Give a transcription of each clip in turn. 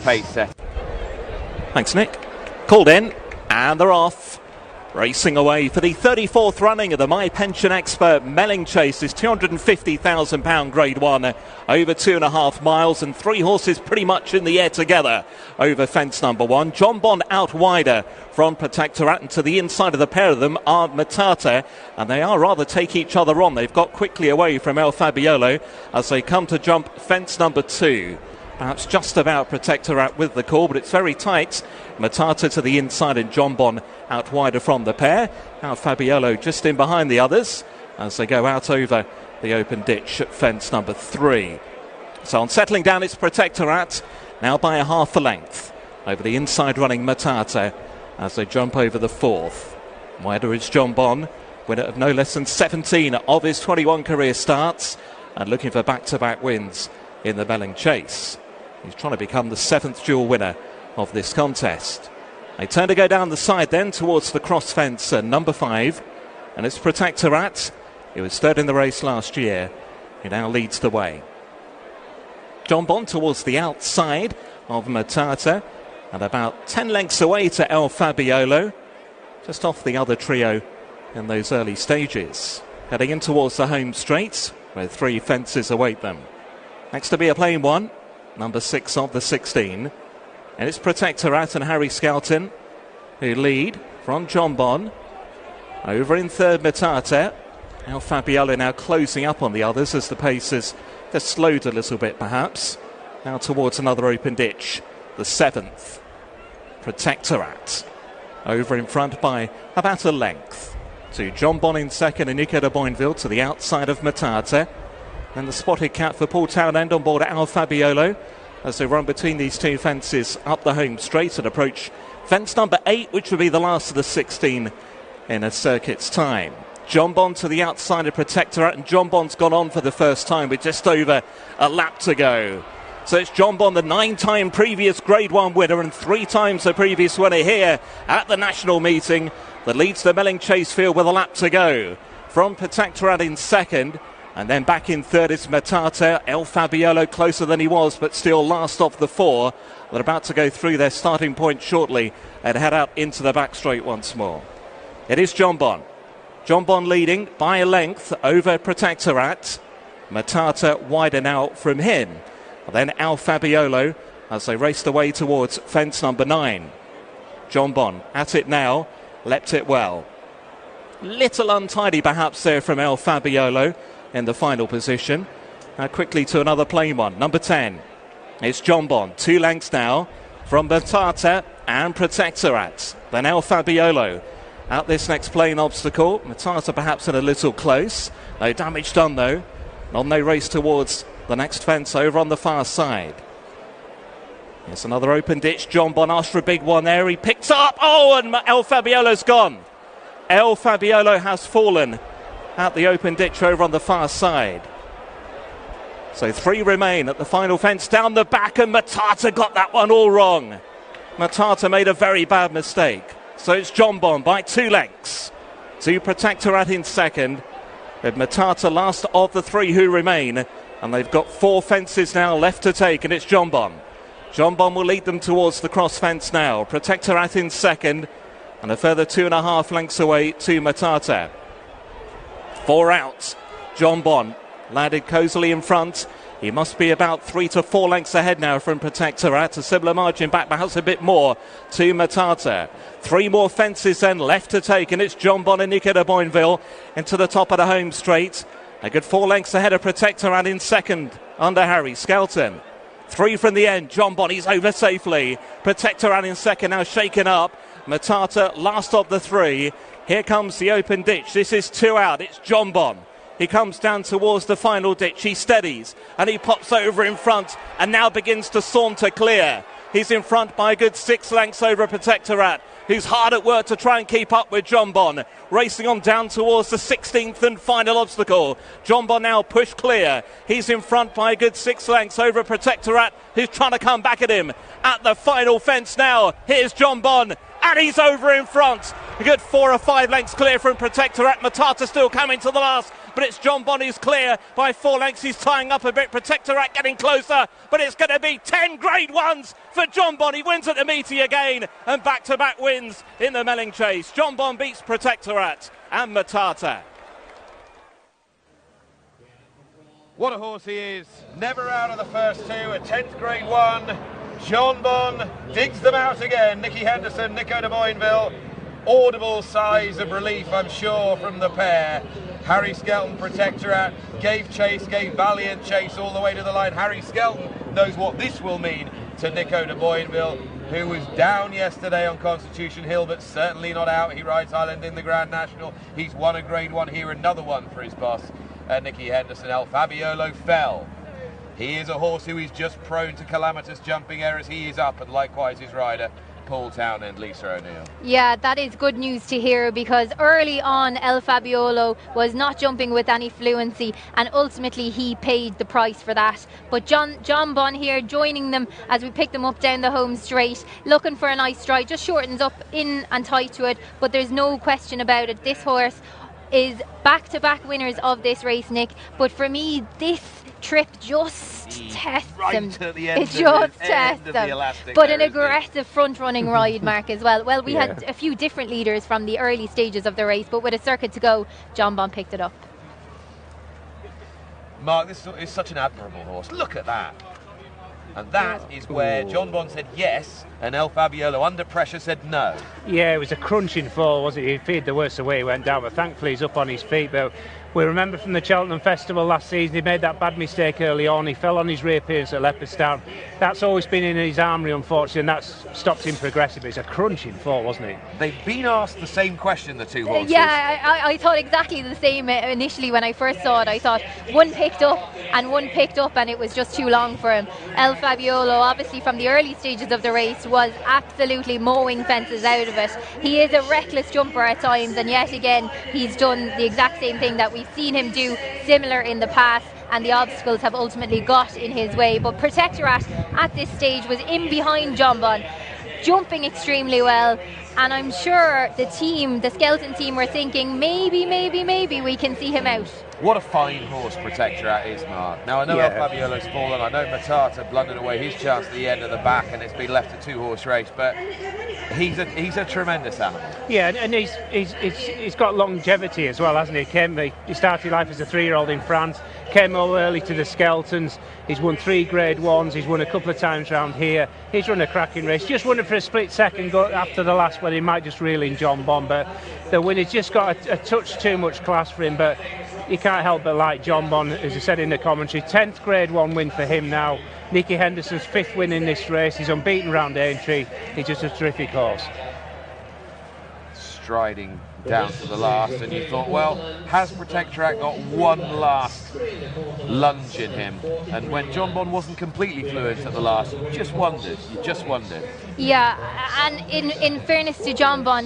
pace set. Thanks, Nick. Called in, and they're off. Racing away for the 34th running of the My Pension Expert Melling Chase. This £250,000 Grade 1 over 2.5 miles, and 3 horses pretty much in the air together over fence number 1. Jonbon out wider from Protectorat, and to the inside of the pair of them are Matata, and they are rather take each other on. They've got quickly away from El Fabiolo as they come to jump fence number 2. Perhaps just about Protectorat with the call, but it's very tight. Matata to the inside and Jonbon out wider from the pair. Now Fabiolo just in behind the others as they go out over the open ditch at fence number 3. So on settling down, it's Protectorat now by a half a length over the inside running Matata as they jump over the 4th. Wider is Jonbon, winner of no less than 17 of his 21 career starts and looking for back-to-back wins in the Melling Chase. He's trying to become the 7th dual winner of this contest. They turn to go down the side then towards the cross fence number 5, and it's Protectorat. He was 3rd in the race last year. He now leads the way. Jonbon towards the outside of Matata and about 10 lengths away to El Fabiolo, just off the other trio in those early stages. Heading in towards the home straight where 3 fences await them. Next to be a plain one, number 6 of the 16. And it's Protectorat and Harry Skelton who lead from Jonbon. Over in 3rd, Matata. El Fabiolo now closing up on the others as the pace has just slowed a little bit perhaps. Now towards another open ditch, the 7th. Protectorat over in front by about a length to Jonbon in 2nd and Nico de Boinville to the outside of Matata. And the spotted cat for Paul Townend on board Al Fabiolo as they run between these 2 fences up the home straight and approach fence number 8, which will be the last of the 16 in a circuit's time. Jonbon to the outside of Protectorat, and Jonbon's gone on for the first time with just over a lap to go. So it's Jonbon, the 9-time previous Grade 1 winner and 3 times the previous winner here at the national meeting, that leads the Melling Chase field with a lap to go. From Protectorat in 2nd. And then back in 3rd is Matata. El Fabiolo closer than he was, but still last off the 4. They're about to go through their starting point shortly and head out into the back straight once more. It is Jonbon. Jonbon leading by a length over Protectorat. Matata wider now from him. And then El Fabiolo as they raced away towards fence number 9. Jonbon at it now, leapt it well. Little untidy perhaps there from El Fabiolo in the final position. Now quickly to another plain one, number 10. It's Jonbon, 2 lengths now from Matata and Protectorat. Then El Fabiolo out this next plain obstacle. Matata perhaps in a little close. No damage done though. On they race towards the next fence over on the far side. Here's another open ditch. Jonbon asked for a big one there. He picks up. Oh, and El Fabiolo's gone. El Fabiolo has fallen at the open ditch over on the far side. So 3 remain at the final fence down the back, and Matata got that one all wrong. Matata made a very bad mistake. So it's Jonbon by 2 lengths to Protectorat in 2nd, with Matata last of the 3 who remain, and they've got 4 fences now left to take, and it's Jonbon. Jonbon will lead them towards the cross fence now. Protectorat in 2nd, and a further 2.5 lengths away to Matata. 4 out. Jonbon landed cosily in front. He must be about 3 to 4 lengths ahead now from Protectorat. A similar margin back, perhaps a bit more to Matata. 3 more fences then left to take, and it's Jonbon and Nico de Boinville into the top of the home straight. A good 4 lengths ahead of Protectorat in 2nd under Harry Skelton. 3 from the end. Jonbon, he's over safely. Protectorat in 2nd, now shaken up. Matata last of the 3. Here comes the open ditch. This is 2 out. It's Jonbon. He comes down towards the final ditch. He steadies and he pops over in front and now begins to saunter clear. He's in front by a good 6 lengths over Protectorat, who's hard at work to try and keep up with Jonbon. Racing on down towards the 16th and final obstacle. Jonbon now pushed clear. He's in front by a good 6 lengths over Protectorat, who's trying to come back at him. At the final fence now, here's Jonbon, and he's over in front. A good 4 or 5 lengths clear from Protectorat. Matata still coming to the last. but it's Jonbon who's clear by 4 lengths. He's tying up a bit. Protectorat getting closer, but it's going to be 10 grade ones for Jonbon. He wins at the meeting again, and back-to-back wins in the Melling chase. Jonbon beats Protectorat and Matata. What a horse he is. Never out of the first two. A 10th grade one. Jonbon digs them out again. Nicky Henderson, Nico de Boinville. Audible sighs of relief, I'm sure, from the pair. Harry Skelton, Protectorat, gave chase, gave valiant chase all the way to the line. Harry Skelton knows what this will mean to Nico de Boinville, who was down yesterday on Constitution Hill, but certainly not out. He rides Highland in the Grand National. He's won a grade one here, another one for his boss, Nicky Henderson. El Fabiolo fell. He is a horse who is just prone to calamitous jumping errors. He is up, and likewise his rider, Paul Town and Lisa O'Neill. Yeah, that is good news to hear, because early on El Fabiolo was not jumping with any fluency, and ultimately he paid the price for that. But Jonbon here joining them as we pick them up down the home straight, looking for a nice stride, just shortens up in and tight to it, but there's no question about it. This horse is back-to-back winners of this race, Nick, but for me this trip just tests him. It just tests him. But an aggressive front-running ride, Mark, as well. Well, we had a few different leaders from the early stages of the race, but with a circuit to go, Jonbon picked it up. Mark, this is such an admirable horse. Look at that. And that is where Jonbon said yes, and El Fabiolo under pressure said no. Yeah, it was a crunching fall, wasn't it? He feared the worst the way he went down, but thankfully he's up on his feet. But we remember from the Cheltenham Festival last season, he made that bad mistake early on. He fell on his rear appearance at Leopardstown. That's always been in his armoury, unfortunately, and that's stopped him progressing. But it's a crunching fall, wasn't it? They've been asked the same question, the two horses. Yeah, I thought exactly the same initially when I first saw it. I thought one picked up, and it was just too long for him. El Fabiolo, obviously from the early stages of the race, was absolutely mowing fences out of it. He is a reckless jumper at times, and yet again he's done the exact same thing that we've seen him do similar in the past, and the obstacles have ultimately got in his way. But Protectorat at this stage was in behind Jonbon, jumping extremely well, and I'm sure the team, the Skelton team, were thinking maybe we can see him out. What a fine horse Protectorat is, Mark. Now I know El Fabiolo's fallen, I know Matata blundered away his chance at the end of the back, and it's been left a two-horse race, but he's a tremendous animal. Yeah, and he's got longevity as well, hasn't he? He started life as a 3-year-old in France, came over early to the Skeltons. He's won 3 grade ones, he's won a couple of times round here. He's run a cracking race, just won it for a split second after the last one. He might just reel in Jonbon, but the winner's just got a touch too much class for him. But you can't help but like Jonbon, as I said in the commentary. 10th grade 1 win for him now. Nicky Henderson's 5th win in this race. He's unbeaten round Aintree. He's just a terrific horse. Striding down to the last, and you thought, well, has Protectorat got one last lunge in him? And when Jonbon wasn't completely fluent at the last, you just wondered. Yeah, and in fairness to Jonbon,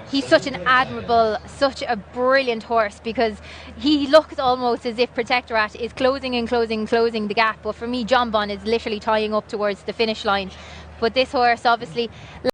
he's such an admirable, such a brilliant horse, because he looks almost as if Protectorat is closing the gap. But for me, Jonbon is literally tying up towards the finish line. But this horse, obviously,